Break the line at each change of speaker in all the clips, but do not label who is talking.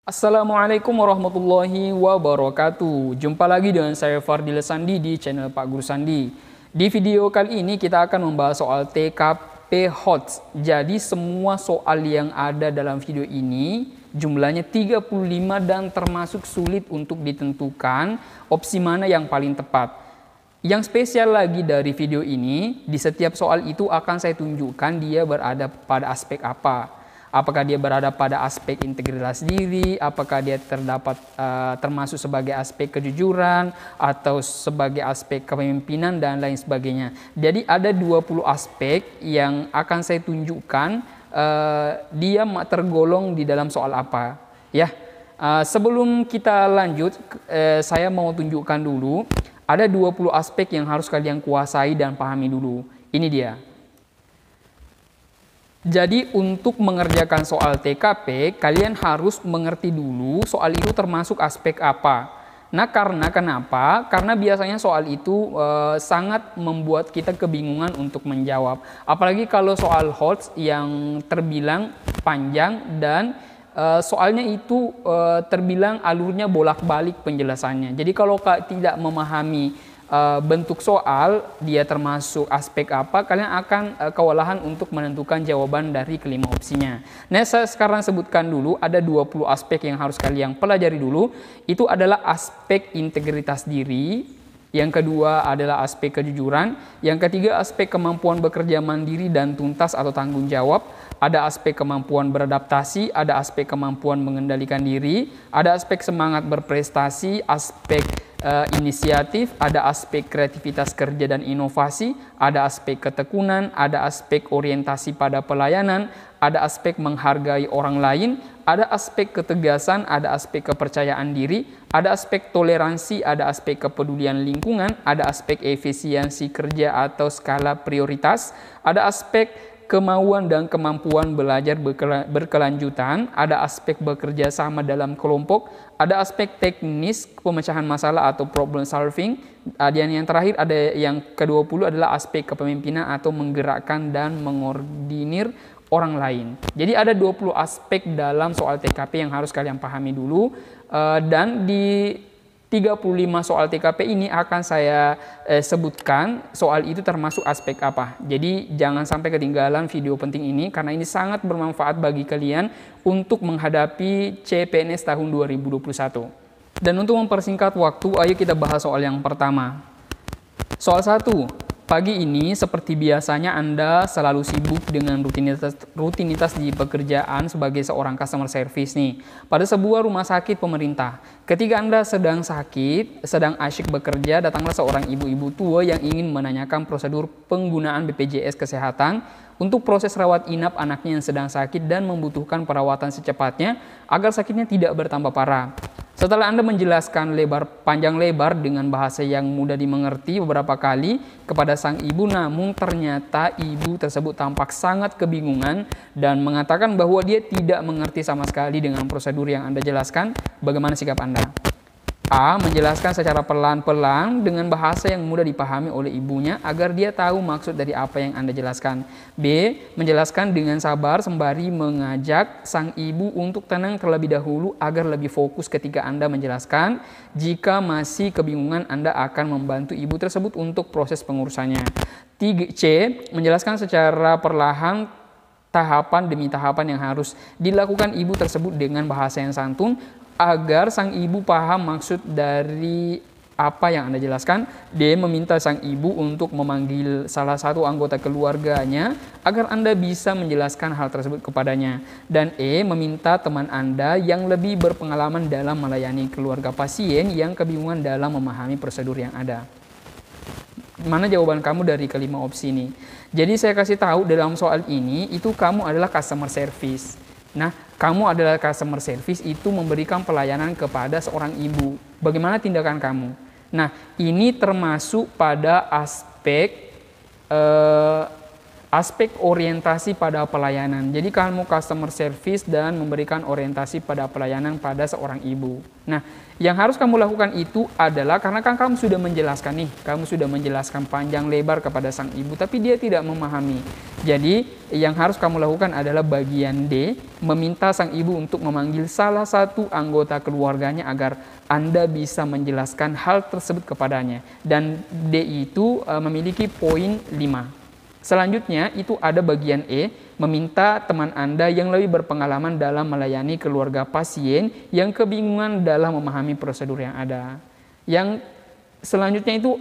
Assalamualaikum warahmatullahi wabarakatuh. Jumpa lagi dengan saya Fardil Sandi di channel Pak Guru Sandi. Di video kali ini kita akan membahas soal TKP HOTS. Jadi semua soal yang ada dalam video ini jumlahnya 35 dan termasuk sulit untuk ditentukan opsi mana yang paling tepat. Yang spesial lagi dari video ini, di setiap soal itu akan saya tunjukkan dia berada pada aspek apa. Apakah dia berada pada aspek integritas diri, apakah dia termasuk sebagai aspek kejujuran, atau sebagai aspek kepemimpinan, dan lain sebagainya. Jadi ada 20 aspek yang akan saya tunjukkan dia tergolong di dalam soal apa. Ya, sebelum kita lanjut, saya mau tunjukkan dulu, ada 20 aspek yang harus kalian kuasai dan pahami dulu. Ini dia. Jadi untuk mengerjakan soal TKP, kalian harus mengerti dulu soal itu termasuk aspek apa. Nah, kenapa? Karena biasanya soal itu sangat membuat kita kebingungan untuk menjawab. Apalagi kalau soal HOTS yang terbilang panjang dan soalnya itu terbilang alurnya bolak-balik penjelasannya. Jadi kalau tidak memahami bentuk soal, dia termasuk aspek apa, kalian akan kewalahan untuk menentukan jawaban dari kelima opsinya. Nah, saya sekarang sebutkan dulu, ada 20 aspek yang harus kalian pelajari dulu. Itu adalah aspek integritas diri, yang kedua adalah aspek kejujuran, yang ketiga aspek kemampuan bekerja mandiri dan tuntas atau tanggung jawab, ada aspek kemampuan beradaptasi, ada aspek kemampuan mengendalikan diri, ada aspek semangat berprestasi, aspek inisiatif, ada aspek kreativitas kerja dan inovasi, ada aspek ketekunan, ada aspek orientasi pada pelayanan, ada aspek menghargai orang lain, ada aspek ketegasan, ada aspek kepercayaan diri, ada aspek toleransi, ada aspek kepedulian lingkungan, ada aspek efisiensi kerja atau skala prioritas, ada aspek kemauan dan kemampuan belajar berkelanjutan, ada aspek bekerja sama dalam kelompok, ada aspek teknis pemecahan masalah atau problem solving, dan yang terakhir ada yang ke-20 adalah aspek kepemimpinan atau menggerakkan dan mengordinir orang lain. Jadi ada 20 aspek dalam soal TKP yang harus kalian pahami dulu, dan di 35 soal TKP ini akan saya sebutkan soal itu termasuk aspek apa. Jadi jangan sampai ketinggalan video penting ini karena ini sangat bermanfaat bagi kalian untuk menghadapi CPNS tahun 2021. Dan untuk mempersingkat waktu, ayo kita bahas soal yang pertama. Soal 1. Pagi ini seperti biasanya Anda selalu sibuk dengan rutinitas di pekerjaan sebagai seorang customer service nih pada sebuah rumah sakit pemerintah. Ketika Anda sedang sakit, sedang asyik bekerja, datanglah seorang ibu-ibu tua yang ingin menanyakan prosedur penggunaan BPJS Kesehatan untuk proses rawat inap anaknya yang sedang sakit dan membutuhkan perawatan secepatnya agar sakitnya tidak bertambah parah. Setelah Anda menjelaskan panjang lebar dengan bahasa yang mudah dimengerti beberapa kali kepada sang ibu, namun ternyata ibu tersebut tampak sangat kebingungan dan mengatakan bahwa dia tidak mengerti sama sekali dengan prosedur yang Anda jelaskan. Bagaimana sikap Anda? A. Menjelaskan secara pelan-pelan dengan bahasa yang mudah dipahami oleh ibunya agar dia tahu maksud dari apa yang Anda jelaskan. B. Menjelaskan dengan sabar sembari mengajak sang ibu untuk tenang terlebih dahulu agar lebih fokus ketika Anda menjelaskan. Jika masih kebingungan, Anda akan membantu ibu tersebut untuk proses pengurusannya. C. Menjelaskan secara perlahan tahapan demi tahapan yang harus dilakukan ibu tersebut dengan bahasa yang santun agar sang ibu paham maksud dari apa yang Anda jelaskan. D. Meminta sang ibu untuk memanggil salah satu anggota keluarganya agar Anda bisa menjelaskan hal tersebut kepadanya. Dan E. Meminta teman Anda yang lebih berpengalaman dalam melayani keluarga pasien yang kebingungan dalam memahami prosedur yang ada. Mana jawaban kamu dari kelima opsi ini? Jadi saya kasih tahu dalam soal ini itu kamu adalah customer service. Nah, kamu adalah customer service itu memberikan pelayanan kepada seorang ibu. Bagaimana tindakan kamu? Nah, ini termasuk pada aspek orientasi pada pelayanan. Jadi kamu customer service dan memberikan orientasi pada pelayanan pada seorang ibu. Nah, yang harus kamu lakukan itu adalah karena kan kamu sudah menjelaskan nih, kamu sudah menjelaskan panjang lebar kepada sang ibu, tapi dia tidak memahami. Jadi yang harus kamu lakukan adalah bagian D, meminta sang ibu untuk memanggil salah satu anggota keluarganya agar Anda bisa menjelaskan hal tersebut kepadanya. Dan D itu memiliki poin 5. Selanjutnya itu ada bagian E, meminta teman Anda yang lebih berpengalaman dalam melayani keluarga pasien yang kebingungan dalam memahami prosedur yang ada. Yang selanjutnya itu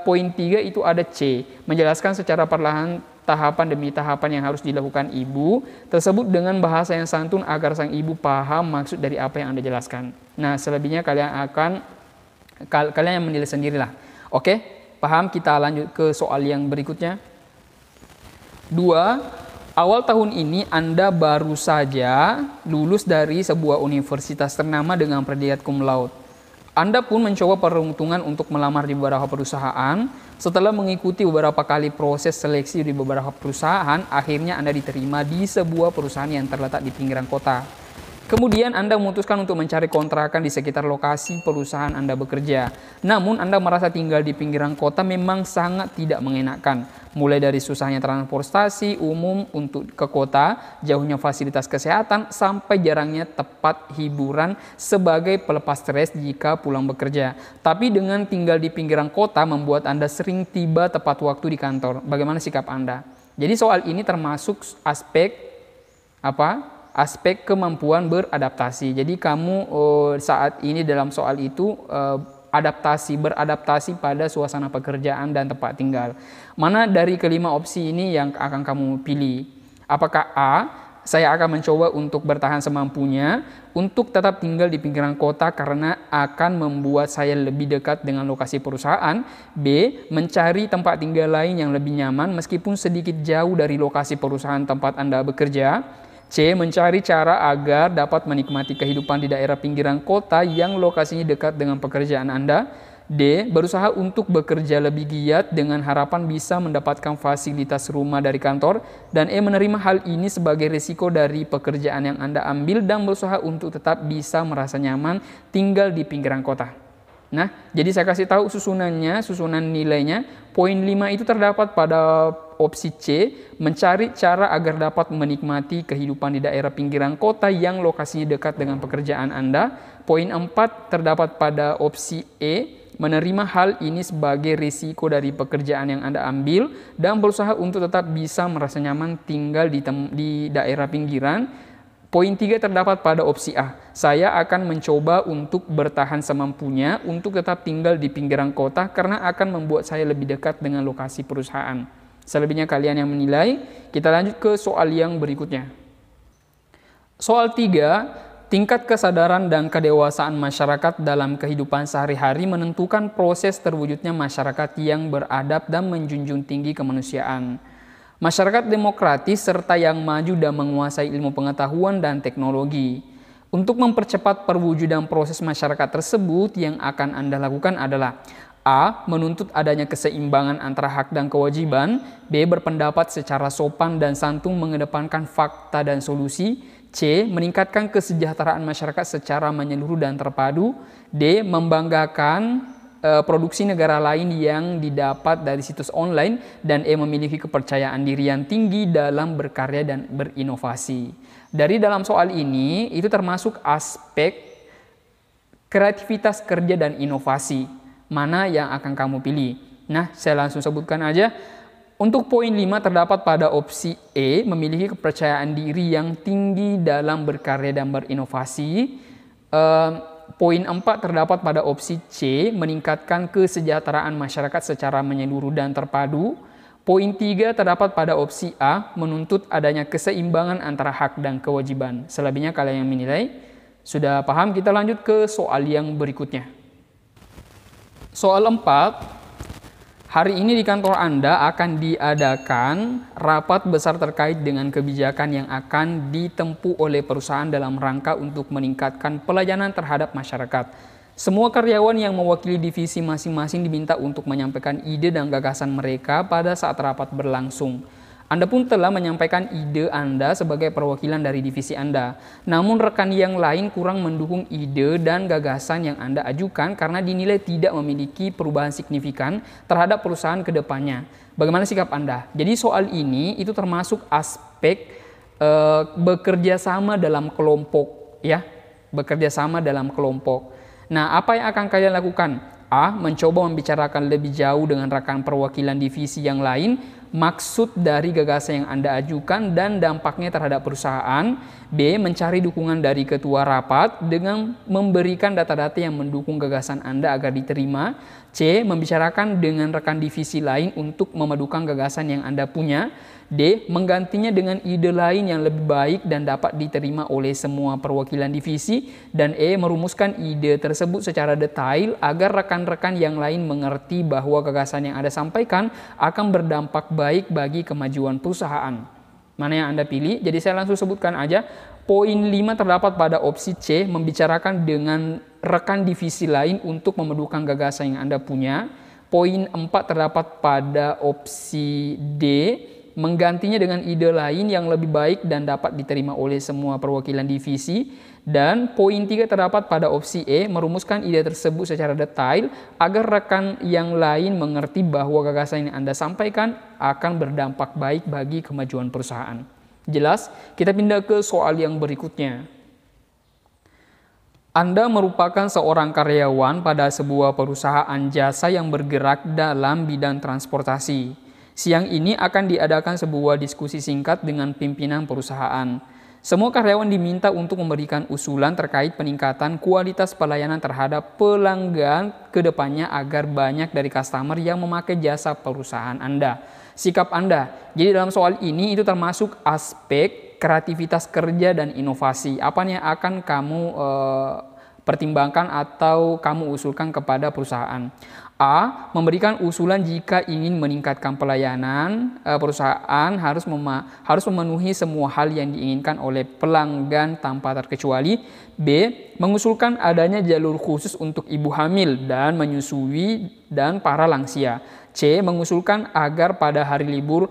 poin 3 itu ada C, menjelaskan secara perlahan tahapan demi tahapan yang harus dilakukan ibu tersebut dengan bahasa yang santun agar sang ibu paham maksud dari apa yang Anda jelaskan. Nah, selebihnya kalian yang menilai sendirilah. Oke, paham? Kita lanjut ke soal yang berikutnya. 2. Awal tahun ini Anda baru saja lulus dari sebuah universitas ternama dengan predikat cum laude. Anda pun mencoba peruntungan untuk melamar di beberapa perusahaan. Setelah mengikuti beberapa kali proses seleksi di beberapa perusahaan, akhirnya Anda diterima di sebuah perusahaan yang terletak di pinggiran kota. Kemudian Anda memutuskan untuk mencari kontrakan di sekitar lokasi perusahaan Anda bekerja. Namun Anda merasa tinggal di pinggiran kota memang sangat tidak mengenakan. Mulai dari susahnya transportasi umum untuk ke kota, jauhnya fasilitas kesehatan, sampai jarangnya tempat hiburan sebagai pelepas stres jika pulang bekerja. Tapi dengan tinggal di pinggiran kota membuat Anda sering tiba tepat waktu di kantor. Bagaimana sikap Anda? Jadi soal ini termasuk aspek aspek kemampuan beradaptasi. Jadi kamu saat ini dalam soal itu beradaptasi pada suasana pekerjaan dan tempat tinggal. Mana dari kelima opsi ini yang akan kamu pilih? Apakah A, saya akan mencoba untuk bertahan semampunya untuk tetap tinggal di pinggiran kota karena akan membuat saya lebih dekat dengan lokasi perusahaan. B, mencari tempat tinggal lain yang lebih nyaman meskipun sedikit jauh dari lokasi perusahaan tempat Anda bekerja. C, mencari cara agar dapat menikmati kehidupan di daerah pinggiran kota yang lokasinya dekat dengan pekerjaan Anda. D, berusaha untuk bekerja lebih giat dengan harapan bisa mendapatkan fasilitas rumah dari kantor. Dan E, menerima hal ini sebagai risiko dari pekerjaan yang Anda ambil dan berusaha untuk tetap bisa merasa nyaman tinggal di pinggiran kota. Nah, jadi saya kasih tahu susunan nilainya. Poin 5 itu terdapat pada opsi C, mencari cara agar dapat menikmati kehidupan di daerah pinggiran kota yang lokasinya dekat dengan pekerjaan Anda. Poin 4 terdapat pada opsi E, menerima hal ini sebagai risiko dari pekerjaan yang Anda ambil dan berusaha untuk tetap bisa merasa nyaman tinggal di daerah pinggiran. Poin 3 terdapat pada opsi A, saya akan mencoba untuk bertahan semampunya untuk tetap tinggal di pinggiran kota karena akan membuat saya lebih dekat dengan lokasi perusahaan. Selebihnya kalian yang menilai. Kita lanjut ke soal yang berikutnya. Soal 3, tingkat kesadaran dan kedewasaan masyarakat dalam kehidupan sehari-hari menentukan proses terwujudnya masyarakat yang beradab dan menjunjung tinggi kemanusiaan. Masyarakat demokratis serta yang maju dan menguasai ilmu pengetahuan dan teknologi. Untuk mempercepat perwujudan proses masyarakat tersebut, yang akan Anda lakukan adalah A, menuntut adanya keseimbangan antara hak dan kewajiban. B, berpendapat secara sopan dan santun mengedepankan fakta dan solusi. C, meningkatkan kesejahteraan masyarakat secara menyeluruh dan terpadu. D, membanggakan produksi negara lain yang didapat dari situs online. Dan E, memiliki kepercayaan diri yang tinggi dalam berkarya dan berinovasi. Dari dalam soal ini, itu termasuk aspek kreativitas kerja dan inovasi. Mana yang akan kamu pilih? Nah, saya langsung sebutkan aja. Untuk poin 5 terdapat pada opsi E, memiliki kepercayaan diri yang tinggi dalam berkarya dan berinovasi. Poin 4 terdapat pada opsi C, meningkatkan kesejahteraan masyarakat secara menyeluruh dan terpadu. Poin 3 terdapat pada opsi A, menuntut adanya keseimbangan antara hak dan kewajiban. Selebihnya kalian yang menilai. Sudah paham? Kita lanjut ke soal yang berikutnya. Soal 4, hari ini di kantor Anda akan diadakan rapat besar terkait dengan kebijakan yang akan ditempuh oleh perusahaan dalam rangka untuk meningkatkan pelayanan terhadap masyarakat. Semua karyawan yang mewakili divisi masing-masing diminta untuk menyampaikan ide dan gagasan mereka pada saat rapat berlangsung. Anda pun telah menyampaikan ide Anda sebagai perwakilan dari divisi Anda. Namun rekan yang lain kurang mendukung ide dan gagasan yang Anda ajukan karena dinilai tidak memiliki perubahan signifikan terhadap perusahaan ke depannya. Bagaimana sikap Anda? Jadi soal ini itu termasuk aspek bekerja sama dalam kelompok, ya. Bekerja sama dalam kelompok. Nah, apa yang akan kalian lakukan? A. Mencoba membicarakan lebih jauh dengan rekan perwakilan divisi yang lain maksud dari gagasan yang Anda ajukan dan dampaknya terhadap perusahaan. B. Mencari dukungan dari ketua rapat dengan memberikan data-data yang mendukung gagasan Anda agar diterima. C. Membicarakan dengan rekan divisi lain untuk memadukan gagasan yang Anda punya. D. Menggantinya dengan ide lain yang lebih baik dan dapat diterima oleh semua perwakilan divisi. Dan E. Merumuskan ide tersebut secara detail agar rekan-rekan yang lain mengerti bahwa gagasan yang Anda sampaikan akan berdampak baik bagi kemajuan perusahaan. Mana yang Anda pilih? Jadi saya langsung sebutkan aja. Poin 5 terdapat pada opsi C, membicarakan dengan rekan divisi lain untuk memadukan gagasan yang Anda punya. Poin 4 terdapat pada opsi D, menggantinya dengan ide lain yang lebih baik dan dapat diterima oleh semua perwakilan divisi. Dan poin 3 terdapat pada opsi E, merumuskan ide tersebut secara detail agar rekan yang lain mengerti bahwa gagasan yang Anda sampaikan akan berdampak baik bagi kemajuan perusahaan. Jelas? Kita pindah ke soal yang berikutnya. Anda merupakan seorang karyawan pada sebuah perusahaan jasa yang bergerak dalam bidang transportasi. Siang ini akan diadakan sebuah diskusi singkat dengan pimpinan perusahaan. Semua karyawan diminta untuk memberikan usulan terkait peningkatan kualitas pelayanan terhadap pelanggan ke depannya agar banyak dari customer yang memakai jasa perusahaan Anda. Sikap Anda. Jadi dalam soal ini itu termasuk aspek kreativitas kerja dan inovasi. Apa yang akan kamu pertimbangkan atau kamu usulkan kepada perusahaan? A. Memberikan usulan jika ingin meningkatkan pelayanan, perusahaan harus memenuhi semua hal yang diinginkan oleh pelanggan tanpa terkecuali. B. Mengusulkan adanya jalur khusus untuk ibu hamil dan menyusui dan para lansia. C. Mengusulkan agar pada hari libur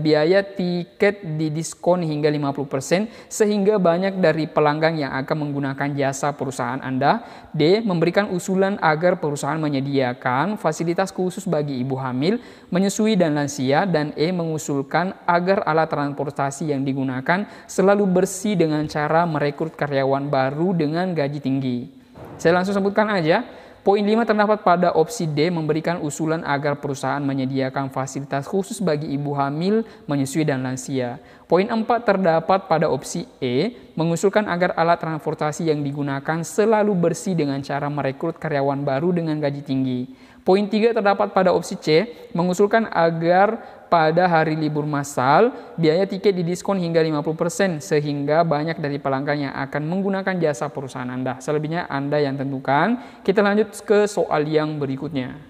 biaya tiket didiskon hingga 50% sehingga banyak dari pelanggan yang akan menggunakan jasa perusahaan Anda. D. Memberikan usulan agar perusahaan menyediakan fasilitas khusus bagi ibu hamil, menyusui dan lansia. Dan E. Mengusulkan agar alat transportasi yang digunakan selalu bersih dengan cara merekrut karyawan baru dengan gaji tinggi. Saya langsung sebutkan aja. Poin 5 terdapat pada opsi D, memberikan usulan agar perusahaan menyediakan fasilitas khusus bagi ibu hamil, menyusui dan lansia. Poin 4 terdapat pada opsi E, mengusulkan agar alat transportasi yang digunakan selalu bersih dengan cara merekrut karyawan baru dengan gaji tinggi. Poin 3 terdapat pada opsi C, mengusulkan agar pada hari libur massal, biaya tiket didiskon hingga 50% sehingga banyak dari pelanggan yang akan menggunakan jasa perusahaan Anda. Selebihnya Anda yang tentukan. Kita lanjut ke soal yang berikutnya.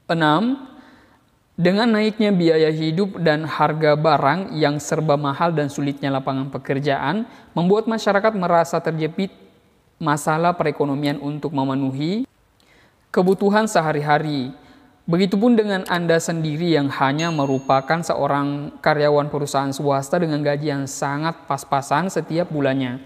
6. Dengan naiknya biaya hidup dan harga barang yang serba mahal dan sulitnya lapangan pekerjaan, membuat masyarakat merasa terjepit masalah perekonomian untuk memenuhi kebutuhan sehari-hari. Begitupun dengan Anda sendiri yang hanya merupakan seorang karyawan perusahaan swasta dengan gaji yang sangat pas-pasan setiap bulannya.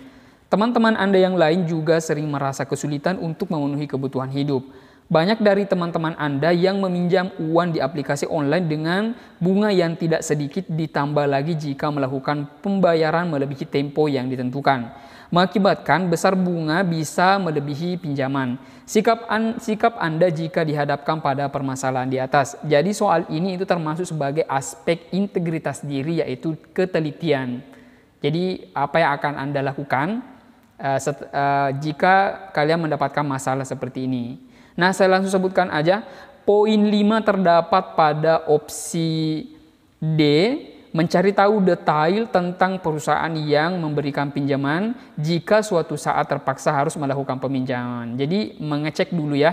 Teman-teman Anda yang lain juga sering merasa kesulitan untuk memenuhi kebutuhan hidup. Banyak dari teman-teman Anda yang meminjam uang di aplikasi online dengan bunga yang tidak sedikit, ditambah lagi jika melakukan pembayaran melebihi tempo yang ditentukan, mengakibatkan besar bunga bisa melebihi pinjaman. Sikap Anda jika dihadapkan pada permasalahan di atas. Jadi soal ini itu termasuk sebagai aspek integritas diri, yaitu ketelitian. Jadi apa yang akan Anda lakukan jika kalian mendapatkan masalah seperti ini? Nah, saya langsung sebutkan aja. Poin 5 terdapat pada opsi D, mencari tahu detail tentang perusahaan yang memberikan pinjaman jika suatu saat terpaksa harus melakukan peminjaman. Jadi mengecek dulu ya.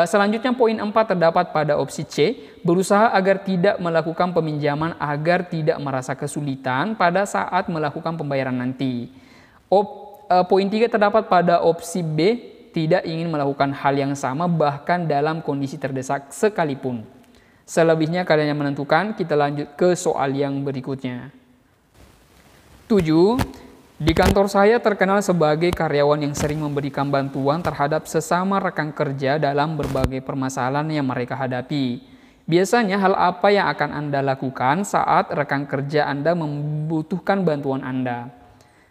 Selanjutnya poin 4 terdapat pada opsi C, berusaha agar tidak melakukan peminjaman agar tidak merasa kesulitan pada saat melakukan pembayaran nanti. Poin 3 terdapat pada opsi B, tidak ingin melakukan hal yang sama bahkan dalam kondisi terdesak sekalipun. Selebihnya kalian yang menentukan. Kita lanjut ke soal yang berikutnya. 7. Di kantor saya terkenal sebagai karyawan yang sering memberikan bantuan terhadap sesama rekan kerja dalam berbagai permasalahan yang mereka hadapi. Biasanya hal apa yang akan Anda lakukan saat rekan kerja Anda membutuhkan bantuan Anda?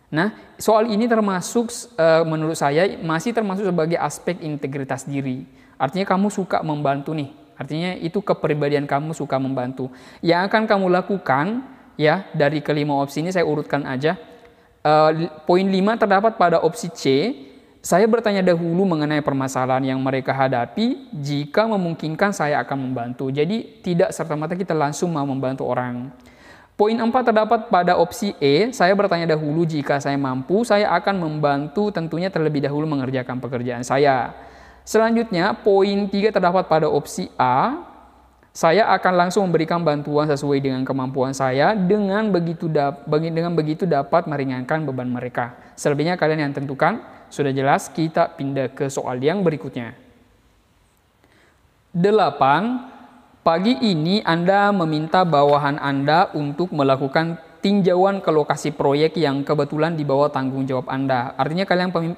Nah, soal ini termasuk menurut saya masih termasuk sebagai aspek integritas diri. Artinya kamu suka membantu nih. Artinya itu kepribadian kamu suka membantu. Yang akan kamu lakukan ya dari kelima opsi ini saya urutkan aja. Poin 5 terdapat pada opsi C. Saya bertanya dahulu mengenai permasalahan yang mereka hadapi. Jika memungkinkan saya akan membantu. Jadi tidak serta-merta kita langsung mau membantu orang. Poin 4 terdapat pada opsi E. Saya bertanya dahulu jika saya mampu, saya akan membantu tentunya terlebih dahulu mengerjakan pekerjaan saya. Selanjutnya, poin 3 terdapat pada opsi A. Saya akan langsung memberikan bantuan sesuai dengan kemampuan saya, dengan begitu dapat meringankan beban mereka. Selebihnya kalian yang tentukan. Sudah jelas, kita pindah ke soal yang berikutnya. 8. Pagi ini Anda meminta bawahan Anda untuk melakukan tinjauan ke lokasi proyek yang kebetulan di bawah tanggung jawab Anda. Artinya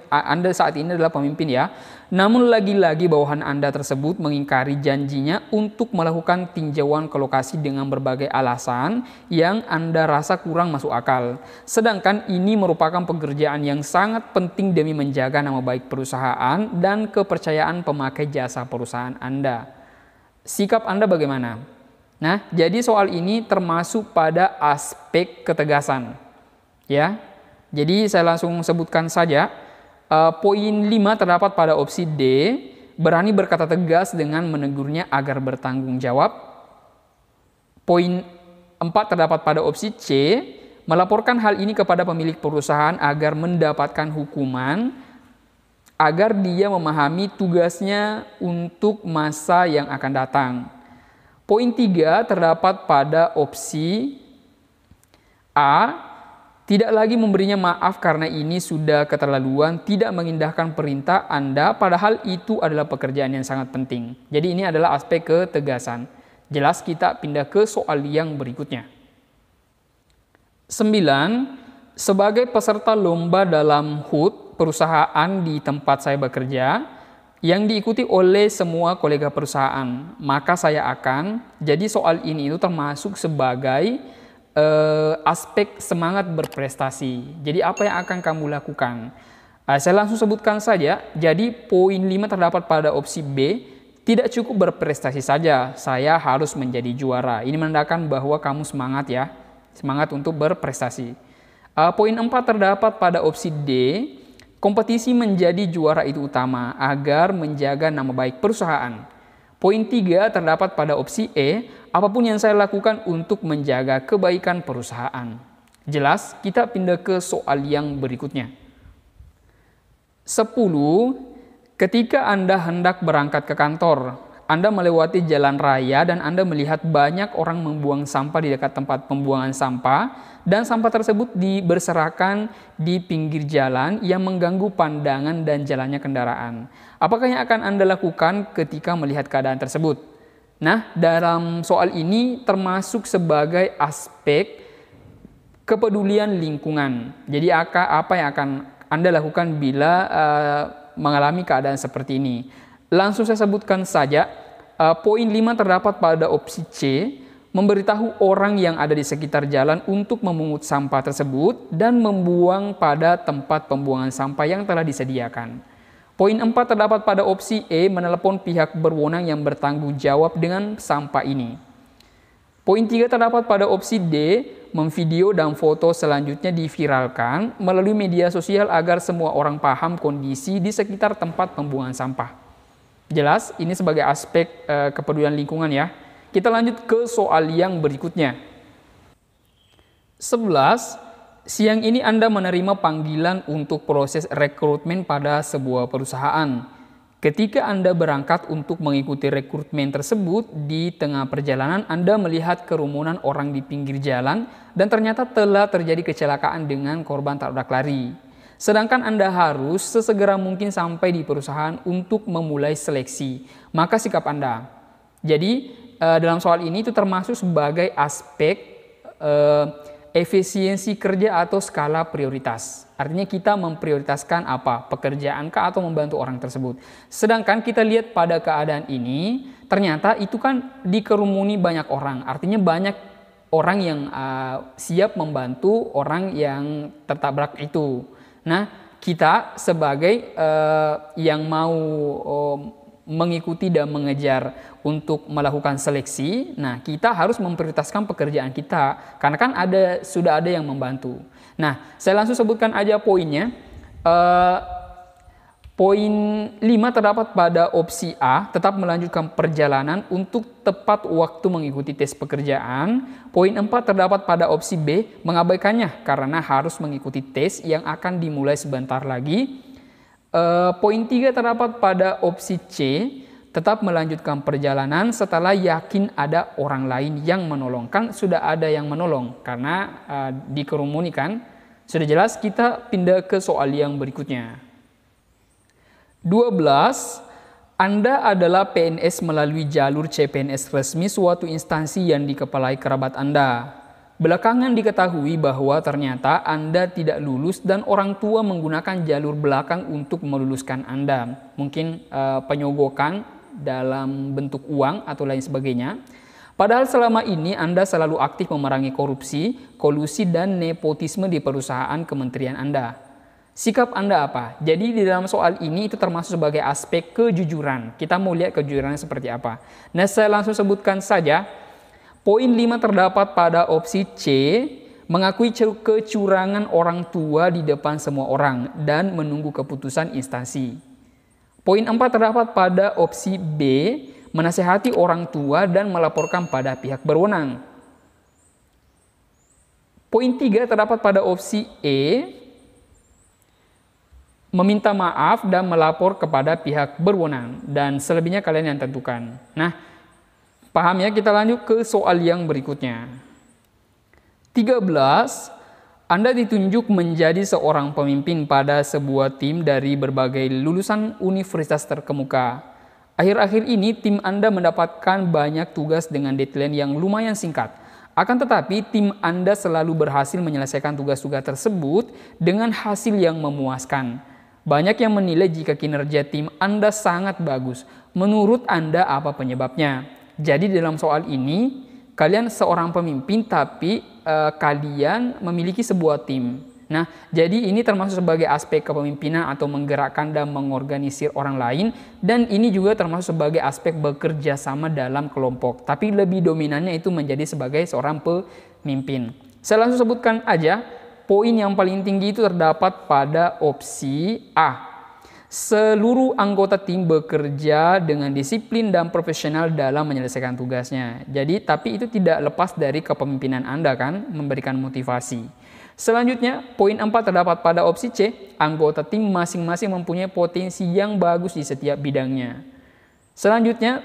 Anda saat ini adalah pemimpin ya. Namun lagi-lagi bawahan Anda tersebut mengingkari janjinya untuk melakukan tinjauan ke lokasi dengan berbagai alasan yang Anda rasa kurang masuk akal. Sedangkan ini merupakan pekerjaan yang sangat penting demi menjaga nama baik perusahaan dan kepercayaan pemakai jasa perusahaan Anda. Sikap Anda bagaimana? Nah, jadi soal ini termasuk pada aspek ketegasan. Ya. Jadi saya langsung sebutkan saja. Poin 5 terdapat pada opsi D, berani berkata tegas dengan menegurnya agar bertanggung jawab. Poin 4 terdapat pada opsi C, melaporkan hal ini kepada pemilik perusahaan agar mendapatkan hukuman, agar dia memahami tugasnya untuk masa yang akan datang. Poin 3 terdapat pada opsi A, tidak lagi memberinya maaf karena ini sudah keterlaluan, tidak mengindahkan perintah Anda, padahal itu adalah pekerjaan yang sangat penting. Jadi ini adalah aspek ketegasan. Jelas, kita pindah ke soal yang berikutnya. 9. Sebagai peserta lomba dalam HUT perusahaan di tempat saya bekerja, yang diikuti oleh semua kolega perusahaan, maka saya akan, jadi soal ini itu termasuk sebagai aspek semangat berprestasi. Jadi apa yang akan kamu lakukan? Saya langsung sebutkan saja. Jadi poin 5 terdapat pada opsi B, tidak cukup berprestasi saja, saya harus menjadi juara. Ini menandakan bahwa kamu semangat ya, semangat untuk berprestasi. Poin 4 terdapat pada opsi D, kompetisi menjadi juara itu utama agar menjaga nama baik perusahaan. Poin 3 terdapat pada opsi E, apapun yang saya lakukan untuk menjaga kebaikan perusahaan. Jelas, kita pindah ke soal yang berikutnya. 10. Ketika Anda hendak berangkat ke kantor, Anda melewati jalan raya dan Anda melihat banyak orang membuang sampah di dekat tempat pembuangan sampah, dan sampah tersebut berserakan di pinggir jalan yang mengganggu pandangan dan jalannya kendaraan. Apakah yang akan Anda lakukan ketika melihat keadaan tersebut? Nah, dalam soal ini termasuk sebagai aspek kepedulian lingkungan. Jadi apa yang akan Anda lakukan bila mengalami keadaan seperti ini? Langsung saya sebutkan saja. Poin 5 terdapat pada opsi C, memberitahu orang yang ada di sekitar jalan untuk memungut sampah tersebut dan membuang pada tempat pembuangan sampah yang telah disediakan. Poin 4 terdapat pada opsi E, menelepon pihak berwenang yang bertanggung jawab dengan sampah ini. Poin 3 terdapat pada opsi D, memvideo dan foto selanjutnya diviralkan melalui media sosial agar semua orang paham kondisi di sekitar tempat pembuangan sampah. Jelas, ini sebagai aspek kepedulian lingkungan ya. Kita lanjut ke soal yang berikutnya. 11. Siang ini Anda menerima panggilan untuk proses rekrutmen pada sebuah perusahaan. Ketika Anda berangkat untuk mengikuti rekrutmen tersebut, di tengah perjalanan Anda melihat kerumunan orang di pinggir jalan dan ternyata telah terjadi kecelakaan dengan korban tabrak lari. Sedangkan Anda harus sesegera mungkin sampai di perusahaan untuk memulai seleksi. Maka sikap Anda. Jadi dalam soal ini itu termasuk sebagai aspek efisiensi kerja atau skala prioritas. Artinya kita memprioritaskan apa? Pekerjaan kah atau membantu orang tersebut. Sedangkan kita lihat pada keadaan ini, ternyata itu kan dikerumuni banyak orang. Artinya banyak orang yang siap membantu orang yang tertabrak itu. Nah, kita sebagai yang mau mengikuti dan mengejar untuk melakukan seleksi, nah kita harus memprioritaskan pekerjaan kita karena kan sudah ada yang membantu. Nah, saya langsung sebutkan aja poinnya. Poin 5 terdapat pada opsi A, tetap melanjutkan perjalanan untuk tepat waktu mengikuti tes pekerjaan. Poin 4 terdapat pada opsi B, mengabaikannya karena harus mengikuti tes yang akan dimulai sebentar lagi. Poin 3 terdapat pada opsi C, tetap melanjutkan perjalanan setelah yakin ada orang lain yang menolong. Kan sudah ada yang menolong karena dikerumuni kan. Sudah jelas, kita pindah ke soal yang berikutnya. 12. Anda adalah PNS melalui jalur CPNS resmi suatu instansi yang dikepalai kerabat Anda. Belakangan diketahui bahwa ternyata Anda tidak lulus dan orang tua menggunakan jalur belakang untuk meluluskan Anda. Mungkin penyogokan dalam bentuk uang atau lain sebagainya. Padahal selama ini Anda selalu aktif memerangi korupsi, kolusi, dan nepotisme di perusahaan kementerian Anda. Sikap Anda apa? Jadi di dalam soal ini itu termasuk sebagai aspek kejujuran. Kita mau lihat kejujurannya seperti apa. Nah, saya langsung sebutkan saja. Poin 5 terdapat pada opsi C, mengakui kecurangan orang tua di depan semua orang dan menunggu keputusan instansi. Poin 4 terdapat pada opsi B, menasihati orang tua dan melaporkan pada pihak berwenang. Poin 3 terdapat pada opsi E, meminta maaf dan melapor kepada pihak berwenang, dan selebihnya kalian yang tentukan. Nah, paham ya, kita lanjut ke soal yang berikutnya. 13. Anda ditunjuk menjadi seorang pemimpin pada sebuah tim dari berbagai lulusan universitas terkemuka. Akhir-akhir ini tim Anda mendapatkan banyak tugas dengan deadline yang lumayan singkat. Akan tetapi tim Anda selalu berhasil menyelesaikan tugas-tugas tersebut dengan hasil yang memuaskan. Banyak yang menilai jika kinerja tim Anda sangat bagus. Menurut Anda apa penyebabnya? Jadi dalam soal ini, kalian seorang pemimpin tapi kalian memiliki sebuah tim. Nah, jadi ini termasuk sebagai aspek kepemimpinan atau menggerakkan dan mengorganisir orang lain. Dan ini juga termasuk sebagai aspek bekerja sama dalam kelompok. Tapi lebih dominannya itu menjadi sebagai seorang pemimpin. Saya langsung sebutkan aja, poin yang paling tinggi itu terdapat pada opsi A. Seluruh anggota tim bekerja dengan disiplin dan profesional dalam menyelesaikan tugasnya. Jadi, tapi itu tidak lepas dari kepemimpinan Anda kan, memberikan motivasi. Selanjutnya, poin 4 terdapat pada opsi C. Anggota tim masing-masing mempunyai potensi yang bagus di setiap bidangnya. Selanjutnya,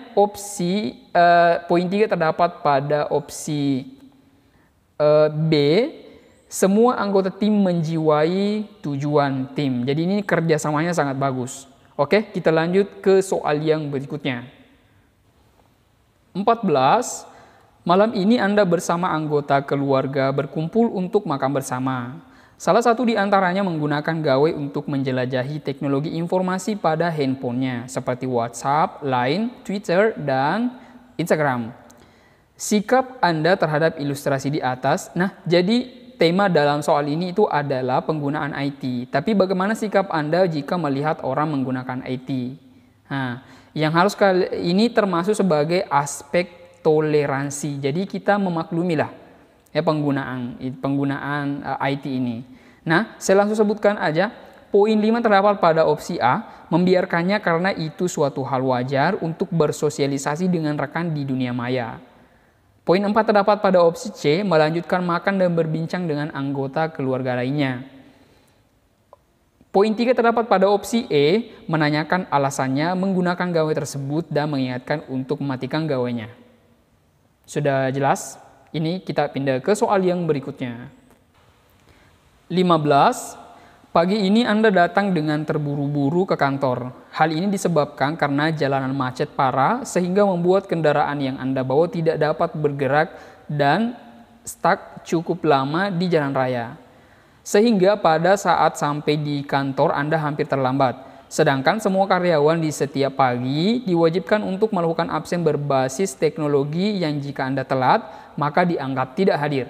poin 3 terdapat pada opsi B. Semua anggota tim menjiwai tujuan tim. Jadi ini kerjasamanya sangat bagus. Oke, kita lanjut ke soal yang berikutnya. 14. Malam ini Anda bersama anggota keluarga berkumpul untuk makan bersama. Salah satu di antaranya menggunakan gawai untuk menjelajahi teknologi informasi pada handphonenya, seperti WhatsApp, Line, Twitter, dan Instagram. Sikap Anda terhadap ilustrasi di atas. Nah, jadi tema dalam soal ini itu adalah penggunaan IT. Tapi bagaimana sikap Anda jika melihat orang menggunakan IT? Nah, yang harus ini termasuk sebagai aspek toleransi. Jadi kita memaklumilah ya penggunaan IT ini. Nah, saya langsung sebutkan aja. Poin 5 terdapat pada opsi A, membiarkannya karena itu suatu hal wajar untuk bersosialisasi dengan rekan di dunia maya. Poin 4 terdapat pada opsi C, melanjutkan makan dan berbincang dengan anggota keluarga lainnya. Poin 3 terdapat pada opsi E, menanyakan alasannya menggunakan gawai tersebut dan mengingatkan untuk mematikan gawainya. Sudah jelas? Ini kita pindah ke soal yang berikutnya. 15. Pagi ini Anda datang dengan terburu-buru ke kantor. Hal ini disebabkan karena jalanan macet parah sehingga membuat kendaraan yang Anda bawa tidak dapat bergerak dan stuck cukup lama di jalan raya. Sehingga pada saat sampai di kantor Anda hampir terlambat. Sedangkan semua karyawan di setiap pagi diwajibkan untuk melakukan absen berbasis teknologi yang jika Anda telat, maka dianggap tidak hadir.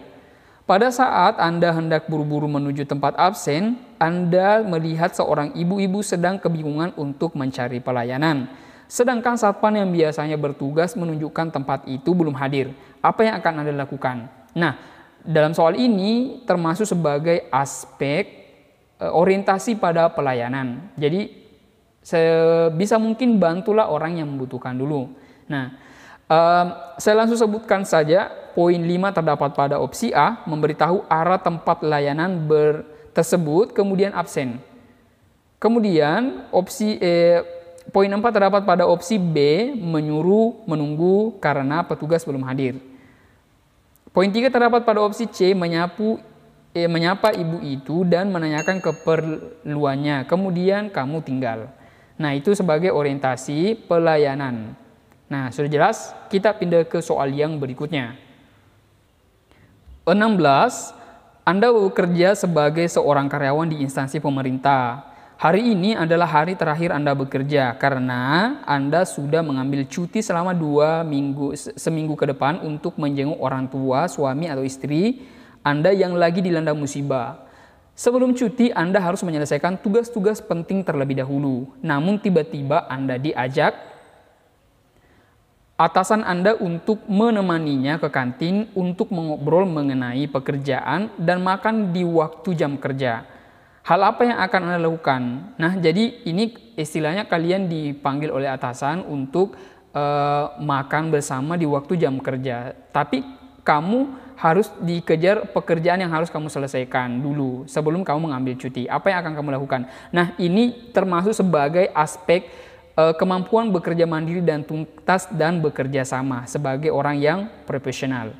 Pada saat Anda hendak buru-buru menuju tempat absen, Anda melihat seorang ibu-ibu sedang kebingungan untuk mencari pelayanan. Sedangkan satpam yang biasanya bertugas menunjukkan tempat itu belum hadir. Apa yang akan Anda lakukan? Nah, dalam soal ini termasuk sebagai aspek orientasi pada pelayanan. Jadi, sebisa mungkin bantulah orang yang membutuhkan dulu. Nah, saya langsung sebutkan saja poin 5 terdapat pada opsi A, memberitahu arah tempat layanan tersebut, kemudian absen. Kemudian poin 4 terdapat pada opsi B, menyuruh menunggu karena petugas belum hadir. Poin 3 terdapat pada opsi C, menyapa ibu itu dan menanyakan keperluannya, kemudian kamu tinggal. Nah, itu sebagai orientasi pelayanan. Nah, sudah jelas, kita pindah ke soal yang berikutnya. 16. Anda bekerja sebagai seorang karyawan di instansi pemerintah. Hari ini adalah hari terakhir Anda bekerja karena Anda sudah mengambil cuti selama seminggu ke depan untuk menjenguk orang tua, suami atau istri Anda yang lagi dilanda musibah. Sebelum cuti, Anda harus menyelesaikan tugas-tugas penting terlebih dahulu. Namun tiba-tiba Anda diajak atasan Anda untuk menemaninya ke kantin untuk mengobrol mengenai pekerjaan dan makan di waktu jam kerja. Hal apa yang akan Anda lakukan? Nah, jadi ini istilahnya kalian dipanggil oleh atasan untuk makan bersama di waktu jam kerja. Tapi kamu harus dikejar pekerjaan yang harus kamu selesaikan dulu sebelum kamu mengambil cuti. Apa yang akan kamu lakukan? Nah, ini termasuk sebagai aspek kemampuan bekerja mandiri dan tuntas dan bekerja sama sebagai orang yang profesional.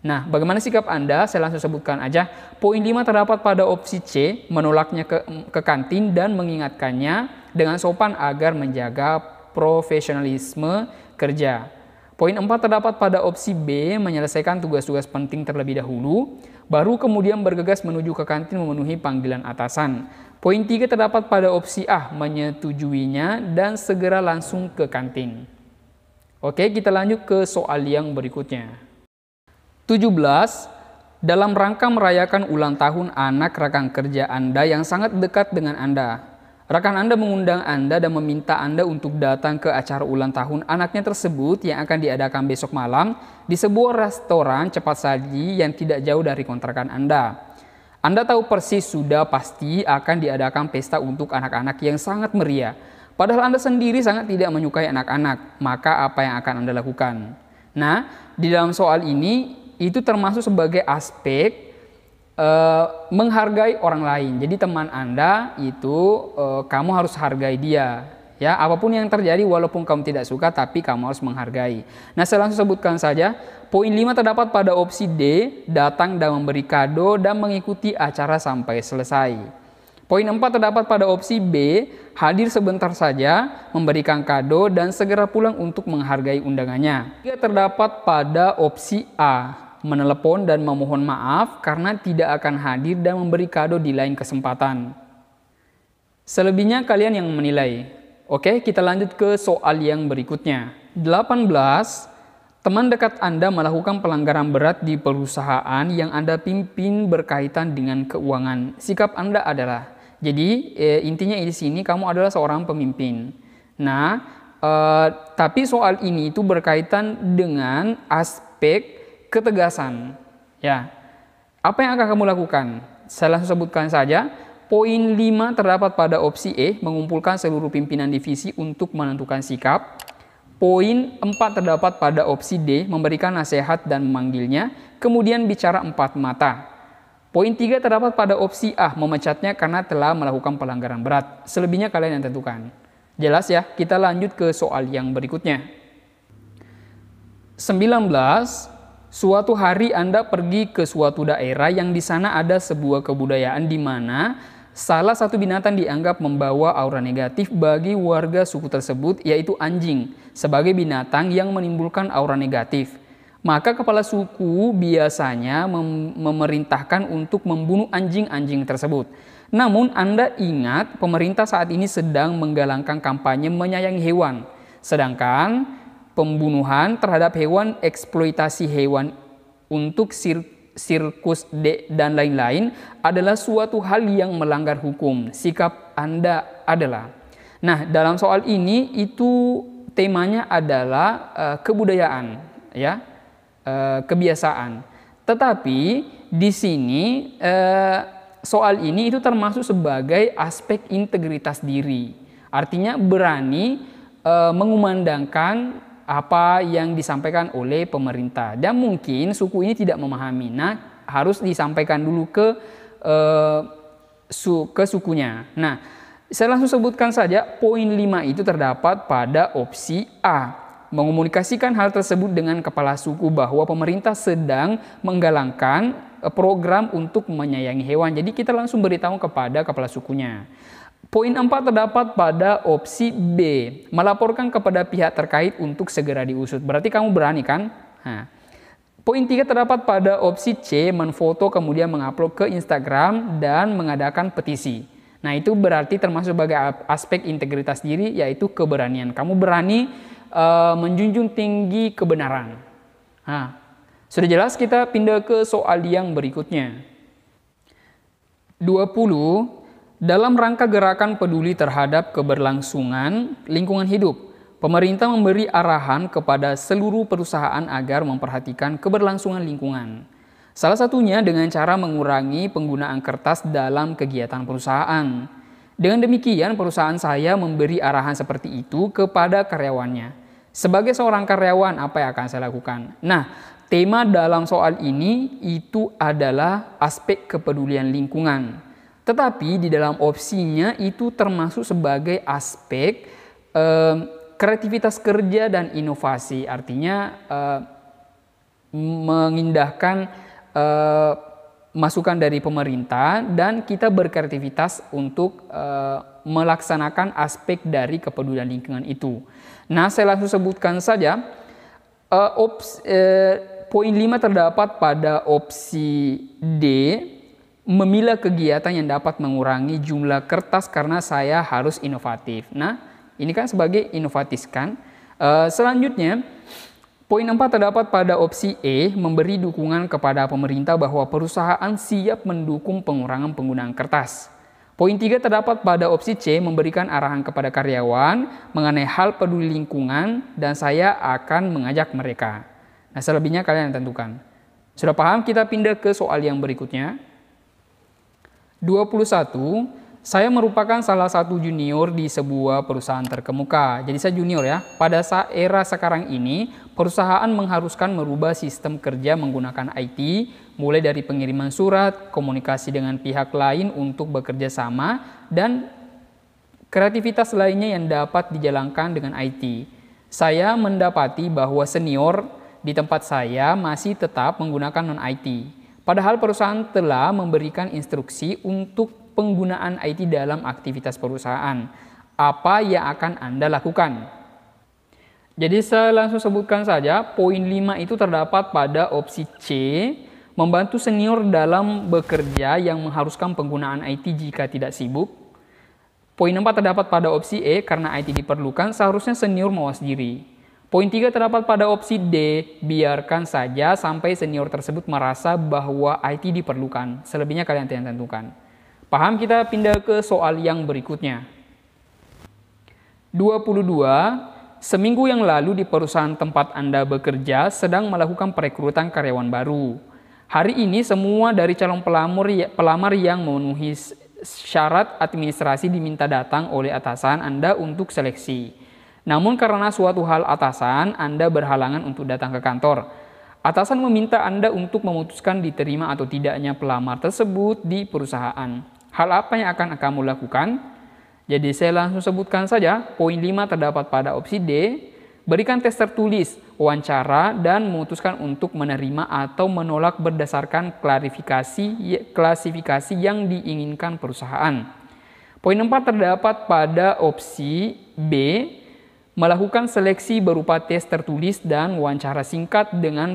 Nah, bagaimana sikap Anda? Saya langsung sebutkan aja. Poin 5 terdapat pada opsi C, menolaknya ke kantin dan mengingatkannya dengan sopan agar menjaga profesionalisme kerja. Poin 4 terdapat pada opsi B, menyelesaikan tugas-tugas penting terlebih dahulu, baru kemudian bergegas menuju ke kantin memenuhi panggilan atasan. Poin 3 terdapat pada opsi A, menyetujuinya dan segera langsung ke kantin. Oke, kita lanjut ke soal yang berikutnya. 17. Dalam rangka merayakan ulang tahun anak rekan kerja Anda yang sangat dekat dengan Anda. Rekan Anda mengundang Anda dan meminta Anda untuk datang ke acara ulang tahun anaknya tersebut yang akan diadakan besok malam di sebuah restoran cepat saji yang tidak jauh dari kontrakan Anda. Anda tahu persis sudah pasti akan diadakan pesta untuk anak-anak yang sangat meriah. Padahal Anda sendiri sangat tidak menyukai anak-anak, maka apa yang akan Anda lakukan? Nah, di dalam soal ini, itu termasuk sebagai aspek menghargai orang lain. Jadi teman Anda itu kamu harus hargai dia. Ya, apapun yang terjadi walaupun kamu tidak suka tapi kamu harus menghargai. Nah, saya langsung sebutkan saja. Poin 5 terdapat pada opsi D, datang dan memberi kado dan mengikuti acara sampai selesai. Poin 4 terdapat pada opsi B, hadir sebentar saja, memberikan kado dan segera pulang untuk menghargai undangannya. 3 terdapat pada opsi A, menelepon dan memohon maaf karena tidak akan hadir dan memberi kado di lain kesempatan. Selebihnya kalian yang menilai. Oke, kita lanjut ke soal yang berikutnya. 18. Teman dekat Anda melakukan pelanggaran berat di perusahaan yang Anda pimpin berkaitan dengan keuangan. Sikap Anda adalah, jadi intinya di sini kamu adalah seorang pemimpin. Nah, tapi soal ini itu berkaitan dengan aspek ketegasan. Ya, apa yang akan kamu lakukan? Saya langsung sebutkan saja. Poin 5 terdapat pada opsi E, mengumpulkan seluruh pimpinan divisi untuk menentukan sikap. Poin 4 terdapat pada opsi D, memberikan nasihat dan memanggilnya, kemudian bicara 4 mata. Poin 3 terdapat pada opsi A, memecatnya karena telah melakukan pelanggaran berat. Selebihnya kalian yang tentukan. Jelas ya, kita lanjut ke soal yang berikutnya. 19. Suatu hari Anda pergi ke suatu daerah yang di sana ada sebuah kebudayaan di mana salah satu binatang dianggap membawa aura negatif bagi warga suku tersebut, yaitu anjing, sebagai binatang yang menimbulkan aura negatif. Maka kepala suku biasanya memerintahkan untuk membunuh anjing-anjing tersebut. Namun Anda ingat, pemerintah saat ini sedang menggalakkan kampanye menyayangi hewan. Sedangkan pembunuhan terhadap hewan, eksploitasi hewan untuk sirkus dan lain-lain adalah suatu hal yang melanggar hukum. Sikap Anda adalah. Nah, dalam soal ini itu temanya adalah kebudayaan, ya. Kebiasaan. Tetapi di sini soal ini itu termasuk sebagai aspek integritas diri. Artinya berani mengumandangkan apa yang disampaikan oleh pemerintah. Dan mungkin suku ini tidak memahami. Nah, harus disampaikan dulu ke sukunya. Nah, saya langsung sebutkan saja poin 5 itu terdapat pada opsi A. Mengomunikasikan hal tersebut dengan kepala suku bahwa pemerintah sedang menggalakkan program untuk menyayangi hewan. Jadi kita langsung beritahu kepada kepala sukunya. Poin 4 terdapat pada opsi B. Melaporkan kepada pihak terkait untuk segera diusut. Berarti kamu berani kan? Nah. Poin 3 terdapat pada opsi C. Menfoto kemudian mengupload ke Instagram dan mengadakan petisi. Nah, itu berarti termasuk sebagai aspek integritas diri, yaitu keberanian. Kamu berani menjunjung tinggi kebenaran. Nah, sudah jelas, kita pindah ke soal yang berikutnya. 20. Dalam rangka gerakan peduli terhadap keberlangsungan lingkungan hidup, pemerintah memberi arahan kepada seluruh perusahaan agar memperhatikan keberlangsungan lingkungan. Salah satunya dengan cara mengurangi penggunaan kertas dalam kegiatan perusahaan. Dengan demikian, perusahaan saya memberi arahan seperti itu kepada karyawannya. Sebagai seorang karyawan, apa yang akan saya lakukan? Nah, tema dalam soal ini itu adalah aspek kepedulian lingkungan. Tetapi di dalam opsinya itu termasuk sebagai aspek kreativitas kerja dan inovasi. Artinya mengindahkan masukan dari pemerintah dan kita berkreativitas untuk melaksanakan aspek dari kepedulian lingkungan itu. Nah, saya langsung sebutkan saja. Poin 5 terdapat pada opsi D, memilah kegiatan yang dapat mengurangi jumlah kertas karena saya harus inovatif. Nah, ini kan sebagai inovatif kan. Selanjutnya, poin 4 terdapat pada opsi E, memberi dukungan kepada pemerintah bahwa perusahaan siap mendukung pengurangan penggunaan kertas. Poin 3 terdapat pada opsi C, memberikan arahan kepada karyawan mengenai hal peduli lingkungan dan saya akan mengajak mereka. Nah, selebihnya kalian yang tentukan. Sudah paham? Kita pindah ke soal yang berikutnya. 21. Saya merupakan salah satu junior di sebuah perusahaan terkemuka. Jadi saya junior ya. Pada era sekarang ini, perusahaan mengharuskan merubah sistem kerja menggunakan IT, mulai dari pengiriman surat, komunikasi dengan pihak lain untuk bekerja sama, dan kreativitas lainnya yang dapat dijalankan dengan IT. Saya mendapati bahwa senior di tempat saya masih tetap menggunakan non-IT. Padahal perusahaan telah memberikan instruksi untuk penggunaan IT dalam aktivitas perusahaan. Apa yang akan Anda lakukan? Jadi saya langsung sebutkan saja, poin 5 itu terdapat pada opsi C, membantu senior dalam bekerja yang mengharuskan penggunaan IT jika tidak sibuk. Poin 4 terdapat pada opsi E, karena IT diperlukan, seharusnya senior mawas diri. Poin 3 terdapat pada opsi D, biarkan saja sampai senior tersebut merasa bahwa IT diperlukan. Selebihnya kalian yang tentukan. Paham? Kita pindah ke soal yang berikutnya. 22. Seminggu yang lalu di perusahaan tempat Anda bekerja sedang melakukan perekrutan karyawan baru. Hari ini semua dari calon pelamar yang memenuhi syarat administrasi diminta datang oleh atasan Anda untuk seleksi. Namun karena suatu hal atasan, Anda berhalangan untuk datang ke kantor. Atasan meminta Anda untuk memutuskan diterima atau tidaknya pelamar tersebut di perusahaan. Hal apa yang akan kamu lakukan? Jadi saya langsung sebutkan saja. Poin 5 terdapat pada opsi D, Berikan tes tertulis, wawancara, dan memutuskan untuk menerima atau menolak berdasarkan klasifikasi yang diinginkan perusahaan. Poin 4 terdapat pada opsi B, melakukan seleksi berupa tes tertulis dan wawancara singkat dengan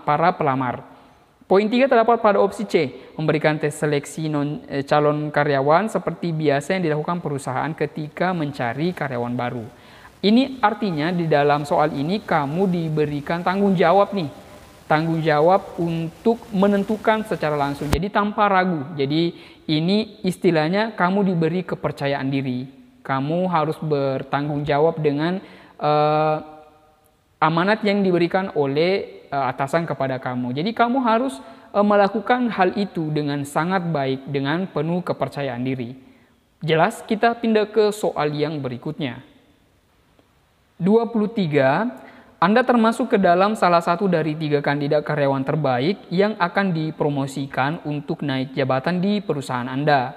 para pelamar. Poin 3 terdapat pada opsi C, memberikan tes seleksi calon karyawan seperti biasa yang dilakukan perusahaan ketika mencari karyawan baru. Ini artinya di dalam soal ini kamu diberikan tanggung jawab nih. Tanggung jawab untuk menentukan secara langsung. Jadi tanpa ragu. Jadi ini istilahnya kamu diberi kepercayaan diri. Kamu harus bertanggung jawab dengan amanat yang diberikan oleh atasan kepada kamu. Jadi kamu harus melakukan hal itu dengan sangat baik, dengan penuh kepercayaan diri. Jelas, kita pindah ke soal yang berikutnya. 23, Anda termasuk ke dalam salah satu dari 3 kandidat karyawan terbaik yang akan dipromosikan untuk naik jabatan di perusahaan Anda.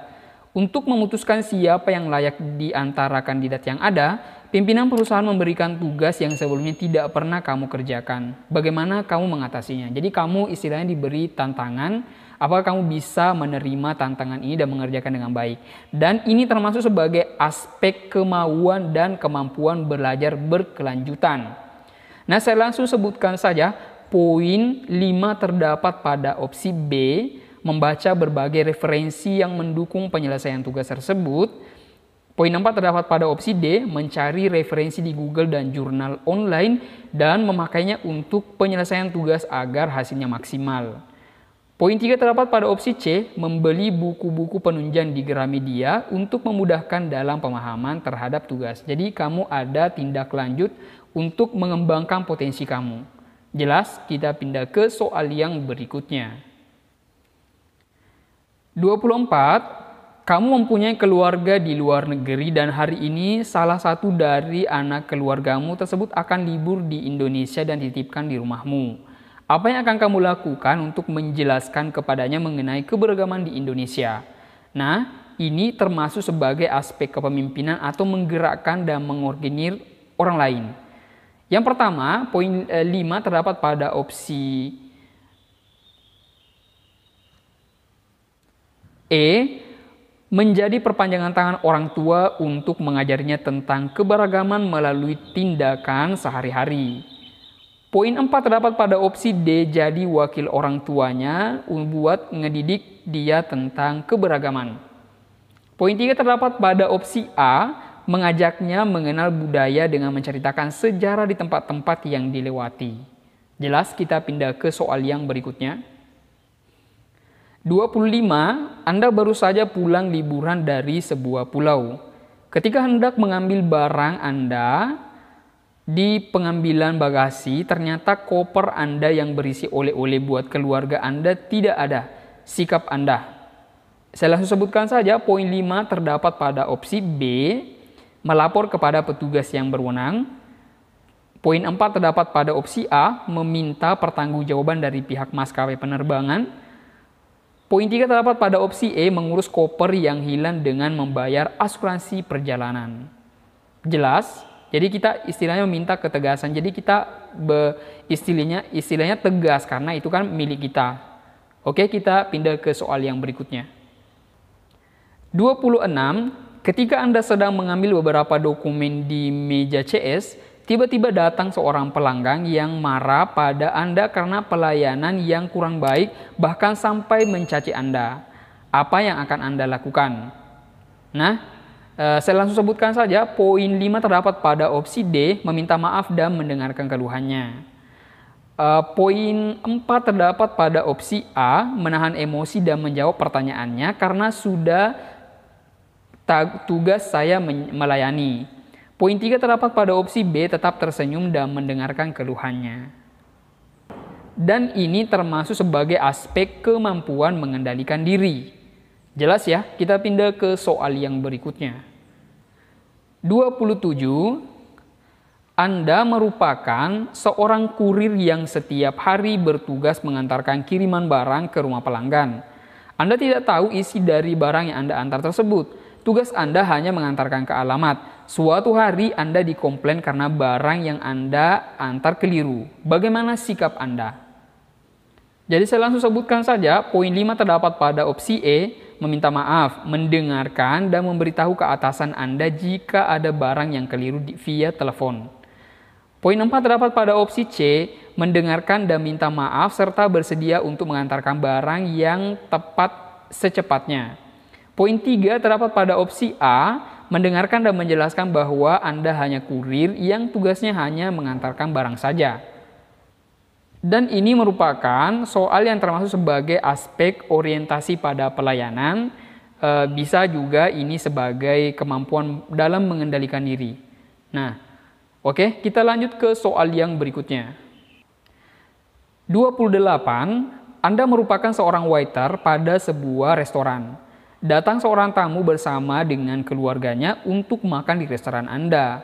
Untuk memutuskan siapa yang layak di antara kandidat yang ada, pimpinan perusahaan memberikan tugas yang sebelumnya tidak pernah kamu kerjakan. Bagaimana kamu mengatasinya? Jadi kamu istilahnya diberi tantangan. Apakah kamu bisa menerima tantangan ini dan mengerjakan dengan baik? Dan ini termasuk sebagai aspek kemauan dan kemampuan belajar berkelanjutan. Nah, saya langsung sebutkan saja. Poin 5 terdapat pada opsi B, membaca berbagai referensi yang mendukung penyelesaian tugas tersebut. Poin 4 terdapat pada opsi D, mencari referensi di Google dan jurnal online dan memakainya untuk penyelesaian tugas agar hasilnya maksimal. Poin 3 terdapat pada opsi C, membeli buku-buku penunjang di Gramedia untuk memudahkan dalam pemahaman terhadap tugas. Jadi kamu ada tindak lanjut untuk mengembangkan potensi kamu. Jelas, kita pindah ke soal yang berikutnya. 24, kamu mempunyai keluarga di luar negeri dan hari ini salah satu dari anak keluargamu tersebut akan libur di Indonesia dan dititipkan di rumahmu. Apa yang akan kamu lakukan untuk menjelaskan kepadanya mengenai keberagaman di Indonesia? Nah, ini termasuk sebagai aspek kepemimpinan atau menggerakkan dan mengorganisir orang lain. Yang pertama, poin 5 terdapat pada opsi E, menjadi perpanjangan tangan orang tua untuk mengajarinya tentang keberagaman melalui tindakan sehari-hari. Poin 4 terdapat pada opsi D, jadi wakil orang tuanya buat ngedidik dia tentang keberagaman. Poin 3 terdapat pada opsi A, mengajaknya mengenal budaya dengan menceritakan sejarah di tempat-tempat yang dilewati. Jelas, kita pindah ke soal yang berikutnya. 25, Anda baru saja pulang liburan dari sebuah pulau. Ketika hendak mengambil barang Anda, di pengambilan bagasi, ternyata koper Anda yang berisi oleh-oleh buat keluarga Anda tidak ada. Sikap Anda. Saya langsung sebutkan saja, poin 5 terdapat pada opsi B, melapor kepada petugas yang berwenang. Poin 4 terdapat pada opsi A, meminta pertanggungjawaban dari pihak maskapai penerbangan. Poin 3 terdapat pada opsi E, mengurus koper yang hilang dengan membayar asuransi perjalanan. Jelas? Jadi kita istilahnya meminta ketegasan. Jadi kita istilahnya tegas karena itu kan milik kita. Oke, kita pindah ke soal yang berikutnya. 26, ketika Anda sedang mengambil beberapa dokumen di meja CS, tiba-tiba datang seorang pelanggan yang marah pada Anda karena pelayanan yang kurang baik, bahkan sampai mencaci Anda. Apa yang akan Anda lakukan? Nah, saya langsung sebutkan saja, poin 5 terdapat pada opsi D, meminta maaf dan mendengarkan keluhannya. Poin 4 terdapat pada opsi A, menahan emosi dan menjawab pertanyaannya karena sudah tugas saya melayani. Poin 3 terdapat pada opsi B, tetap tersenyum dan mendengarkan keluhannya. Dan ini termasuk sebagai aspek kemampuan mengendalikan diri. Jelas ya, kita pindah ke soal yang berikutnya. 27, Anda merupakan seorang kurir yang setiap hari bertugas mengantarkan kiriman barang ke rumah pelanggan. Anda tidak tahu isi dari barang yang Anda antar tersebut. Tugas Anda hanya mengantarkan ke alamat. Suatu hari Anda dikomplain karena barang yang Anda antar keliru. Bagaimana sikap Anda? Jadi saya langsung sebutkan saja, poin 5 terdapat pada opsi E, meminta maaf, mendengarkan dan memberitahu ke atasan Anda jika ada barang yang keliru via telepon. Poin 4 terdapat pada opsi C, mendengarkan dan minta maaf serta bersedia untuk mengantarkan barang yang tepat secepatnya. Poin 3 terdapat pada opsi A, mendengarkan dan menjelaskan bahwa Anda hanya kurir yang tugasnya hanya mengantarkan barang saja. Dan ini merupakan soal yang termasuk sebagai aspek orientasi pada pelayanan, bisa juga ini sebagai kemampuan dalam mengendalikan diri. Nah, oke, kita lanjut ke soal yang berikutnya. 28. Anda merupakan seorang waiter pada sebuah restoran. Datang seorang tamu bersama dengan keluarganya untuk makan di restoran Anda.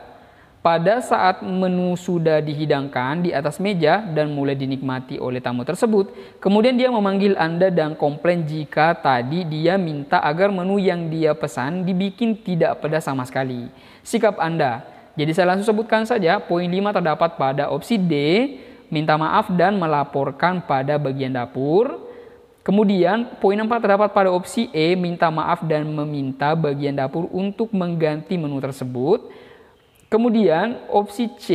Pada saat menu sudah dihidangkan di atas meja dan mulai dinikmati oleh tamu tersebut, kemudian dia memanggil Anda dan komplain jika tadi dia minta agar menu yang dia pesan dibikin tidak pedas sama sekali. Sikap Anda. Jadi saya langsung sebutkan saja, poin 5 terdapat pada opsi D, minta maaf dan melaporkan pada bagian dapur. Kemudian poin 4 terdapat pada opsi E, minta maaf dan meminta bagian dapur untuk mengganti menu tersebut. Kemudian opsi C,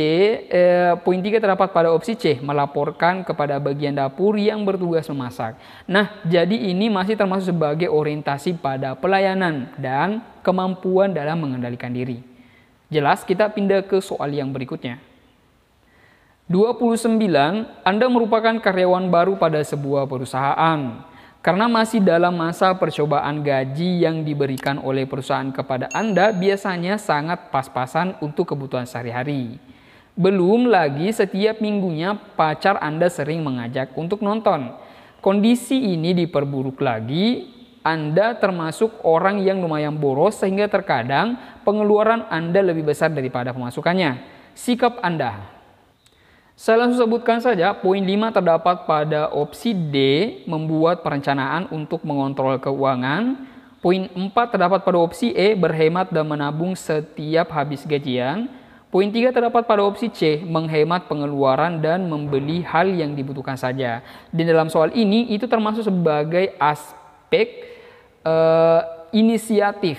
poin 3 terdapat pada opsi C, melaporkan kepada bagian dapur yang bertugas memasak. Nah, jadi ini masih termasuk sebagai orientasi pada pelayanan dan kemampuan dalam mengendalikan diri. Jelas, kita pindah ke soal yang berikutnya. 29. Anda merupakan karyawan baru pada sebuah perusahaan. Karena masih dalam masa percobaan, gaji yang diberikan oleh perusahaan kepada Anda biasanya sangat pas-pasan untuk kebutuhan sehari-hari. Belum lagi setiap minggunya pacar Anda sering mengajak untuk nonton. Kondisi ini diperburuk lagi, Anda termasuk orang yang lumayan boros sehingga terkadang pengeluaran Anda lebih besar daripada pemasukannya. Sikap Anda. Saya langsung sebutkan saja, poin 5 terdapat pada opsi D, membuat perencanaan untuk mengontrol keuangan. Poin 4 terdapat pada opsi E, berhemat dan menabung setiap habis gajian. Poin 3 terdapat pada opsi C, menghemat pengeluaran dan membeli hal yang dibutuhkan saja. Di dalam soal ini, itu termasuk sebagai aspek inisiatif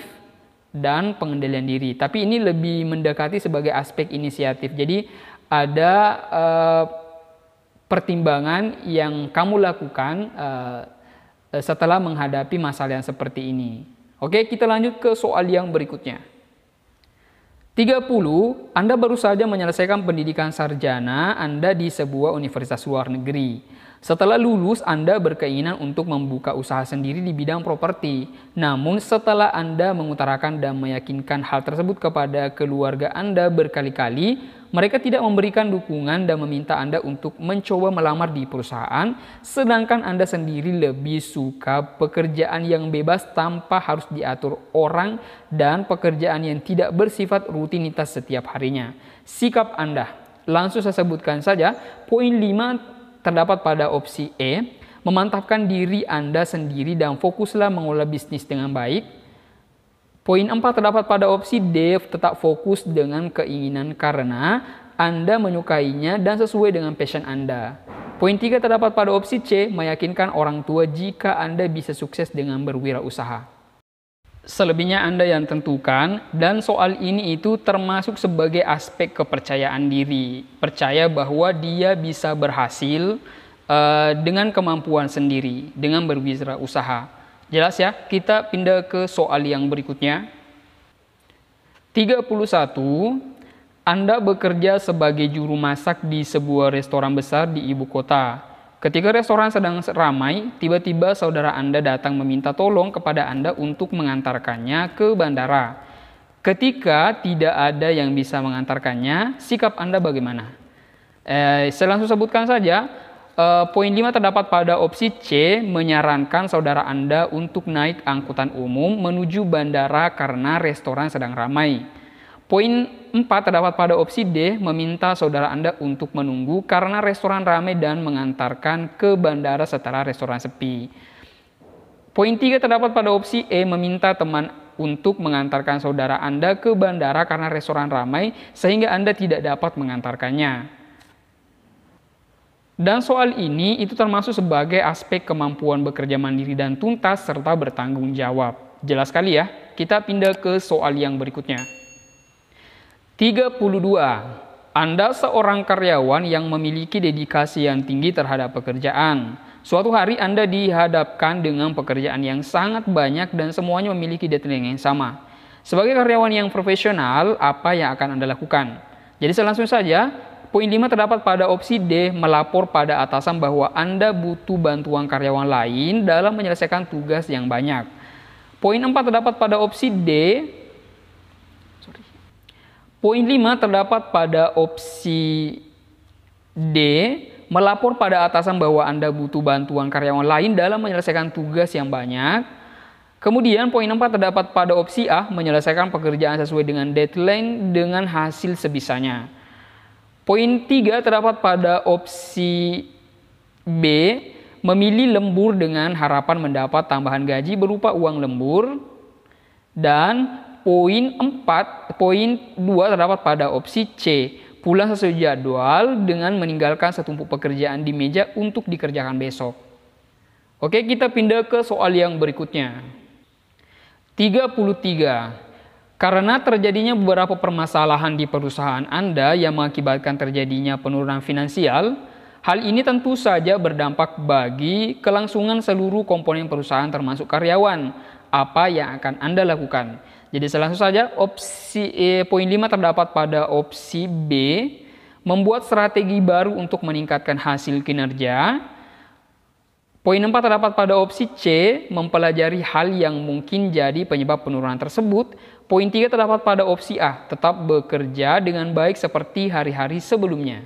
dan pengendalian diri. Tapi ini lebih mendekati sebagai aspek inisiatif. Jadi ada pertimbangan yang kamu lakukan setelah menghadapi masalah yang seperti ini. Oke, kita lanjut ke soal yang berikutnya. 30. Anda baru saja menyelesaikan pendidikan sarjana Anda di sebuah universitas luar negeri. Setelah lulus, Anda berkeinginan untuk membuka usaha sendiri di bidang properti. Namun setelah Anda mengutarakan dan meyakinkan hal tersebut kepada keluarga Anda berkali-kali, mereka tidak memberikan dukungan dan meminta Anda untuk mencoba melamar di perusahaan, sedangkan Anda sendiri lebih suka pekerjaan yang bebas tanpa harus diatur orang dan pekerjaan yang tidak bersifat rutinitas setiap harinya. Sikap Anda. Langsung saya sebutkan saja, poin 5 terdapat pada opsi E, memantapkan diri Anda sendiri dan fokuslah mengelola bisnis dengan baik. Poin 4 terdapat pada opsi D, tetap fokus dengan keinginan karena Anda menyukainya dan sesuai dengan passion Anda. Poin 3 terdapat pada opsi C, meyakinkan orang tua jika Anda bisa sukses dengan berwirausaha. Selebihnya Anda yang tentukan, dan soal ini itu termasuk sebagai aspek kepercayaan diri. Percaya bahwa dia bisa berhasil dengan kemampuan sendiri, dengan berwirausaha. Jelas ya, kita pindah ke soal yang berikutnya. 31. Anda bekerja sebagai juru masak di sebuah restoran besar di ibu kota. Ketika restoran sedang ramai, tiba-tiba saudara Anda datang meminta tolong kepada Anda untuk mengantarkannya ke bandara. Ketika tidak ada yang bisa mengantarkannya, sikap Anda bagaimana? Saya langsung sebutkan saja, poin 5 terdapat pada opsi C, menyarankan saudara Anda untuk naik angkutan umum menuju bandara karena restoran sedang ramai. Poin 4 terdapat pada opsi D, meminta saudara Anda untuk menunggu karena restoran ramai dan mengantarkan ke bandara setelah restoran sepi. Poin 3 terdapat pada opsi E, meminta teman untuk mengantarkan saudara Anda ke bandara karena restoran ramai sehingga Anda tidak dapat mengantarkannya. Dan soal ini itu termasuk sebagai aspek kemampuan bekerja mandiri dan tuntas serta bertanggung jawab. Jelas sekali ya. Kita pindah ke soal yang berikutnya. 32. Anda seorang karyawan yang memiliki dedikasi yang tinggi terhadap pekerjaan. Suatu hari Anda dihadapkan dengan pekerjaan yang sangat banyak dan semuanya memiliki deadline yang sama. Sebagai karyawan yang profesional, apa yang akan Anda lakukan? Jadi langsung saja, poin 5 terdapat pada opsi D, melapor pada atasan bahwa Anda butuh bantuan karyawan lain dalam menyelesaikan tugas yang banyak. Poin 4 terdapat pada opsi D. Poin 5 terdapat pada opsi D, melapor pada atasan bahwa Anda butuh bantuan karyawan lain dalam menyelesaikan tugas yang banyak. Kemudian poin 4 terdapat pada opsi A, menyelesaikan pekerjaan sesuai dengan deadline dengan hasil sebisanya. Poin 3 terdapat pada opsi B, memilih lembur dengan harapan mendapat tambahan gaji berupa uang lembur. Dan poin 2 terdapat pada opsi C, pulang sesuai jadwal dengan meninggalkan setumpuk pekerjaan di meja untuk dikerjakan besok. Oke, kita pindah ke soal yang berikutnya. 33. Karena terjadinya beberapa permasalahan di perusahaan Anda yang mengakibatkan terjadinya penurunan finansial, hal ini tentu saja berdampak bagi kelangsungan seluruh komponen perusahaan termasuk karyawan. Apa yang akan Anda lakukan? Jadi langsung saja, poin 5 terdapat pada opsi B, membuat strategi baru untuk meningkatkan hasil kinerja. Poin 4 terdapat pada opsi C, mempelajari hal yang mungkin jadi penyebab penurunan tersebut. Poin 3 terdapat pada opsi A, tetap bekerja dengan baik seperti hari-hari sebelumnya.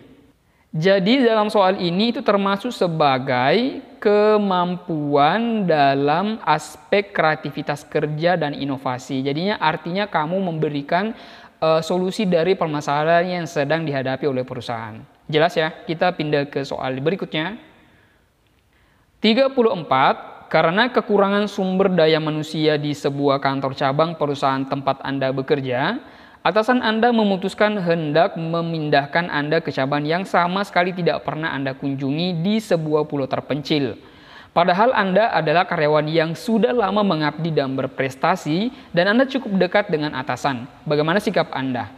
Jadi dalam soal ini itu termasuk sebagai kemampuan dalam aspek kreativitas kerja dan inovasi. Jadinya artinya kamu memberikan solusi dari permasalahan yang sedang dihadapi oleh perusahaan. Jelas ya? Kita pindah ke soal berikutnya. 34. Karena kekurangan sumber daya manusia di sebuah kantor cabang perusahaan tempat Anda bekerja, atasan Anda memutuskan hendak memindahkan Anda ke cabang yang sama sekali tidak pernah Anda kunjungi di sebuah pulau terpencil. Padahal Anda adalah karyawan yang sudah lama mengabdi dan berprestasi dan Anda cukup dekat dengan atasan. Bagaimana sikap Anda?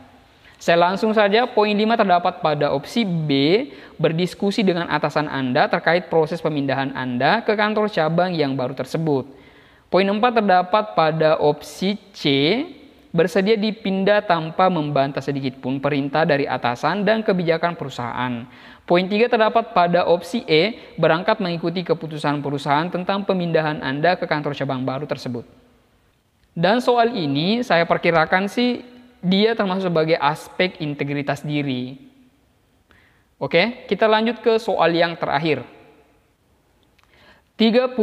Saya langsung saja, poin 5 terdapat pada opsi B, berdiskusi dengan atasan Anda terkait proses pemindahan Anda ke kantor cabang yang baru tersebut. Poin 4 terdapat pada opsi C, bersedia dipindah tanpa membantah sedikit pun perintah dari atasan dan kebijakan perusahaan. Poin 3 terdapat pada opsi E, berangkat mengikuti keputusan perusahaan tentang pemindahan Anda ke kantor cabang baru tersebut. Dan soal ini saya perkirakan sih dia termasuk sebagai aspek integritas diri. Oke, kita lanjut ke soal yang terakhir. 35.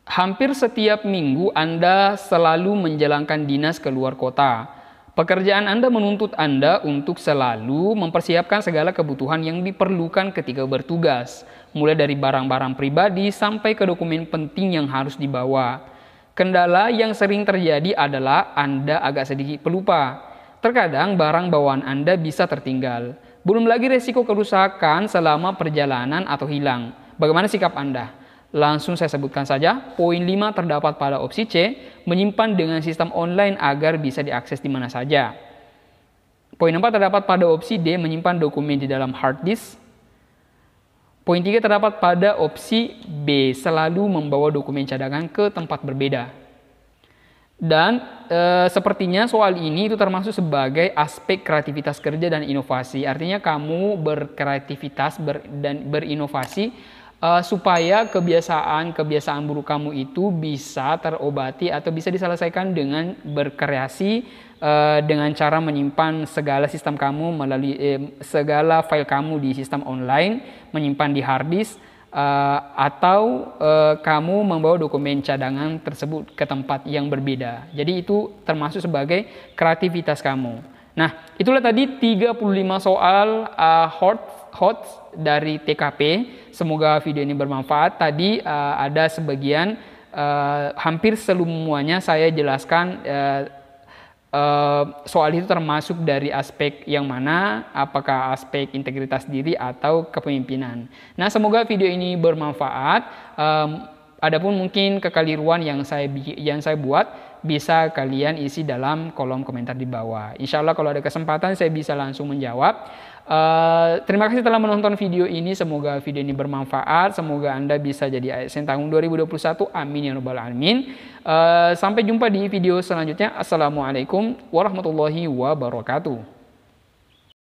Hampir setiap minggu Anda selalu menjalankan dinas ke luar kota. Pekerjaan Anda menuntut Anda untuk selalu mempersiapkan segala kebutuhan yang diperlukan ketika bertugas, mulai dari barang-barang pribadi sampai ke dokumen penting yang harus dibawa. Kendala yang sering terjadi adalah Anda agak sedikit pelupa. Terkadang barang bawaan Anda bisa tertinggal. Belum lagi resiko kerusakan selama perjalanan atau hilang. Bagaimana sikap Anda? Langsung saya sebutkan saja, poin 5 terdapat pada opsi C, menyimpan dengan sistem online agar bisa diakses di mana saja. Poin 4 terdapat pada opsi D, menyimpan dokumen di dalam hard disk. Poin 3 terdapat pada opsi B, selalu membawa dokumen cadangan ke tempat berbeda. Dan sepertinya soal ini itu termasuk sebagai aspek kreativitas kerja dan inovasi. Artinya kamu berkreativitas dan berinovasi supaya kebiasaan buruk kamu itu bisa terobati atau bisa diselesaikan dengan berkreasi dengan cara menyimpan segala sistem kamu melalui segala file kamu di sistem online, menyimpan di hard disk, atau kamu membawa dokumen cadangan tersebut ke tempat yang berbeda. Jadi itu termasuk sebagai kreativitas kamu. Nah, itulah tadi 35 soal hot dari TKP. Semoga video ini bermanfaat. Tadi ada sebagian hampir semuanya saya jelaskan soal itu termasuk dari aspek yang mana, apakah aspek integritas diri atau kepemimpinan. Nah, semoga video ini bermanfaat. Adapun mungkin kekeliruan yang saya buat bisa kalian isi dalam kolom komentar di bawah. Insya Allah kalau ada kesempatan saya bisa langsung menjawab. Terima kasih telah menonton video ini. Semoga video ini bermanfaat. Semoga Anda bisa jadi ASN tahun 2021. Amin ya rabbal alamin. Sampai jumpa di video selanjutnya. Assalamualaikum warahmatullahi wabarakatuh.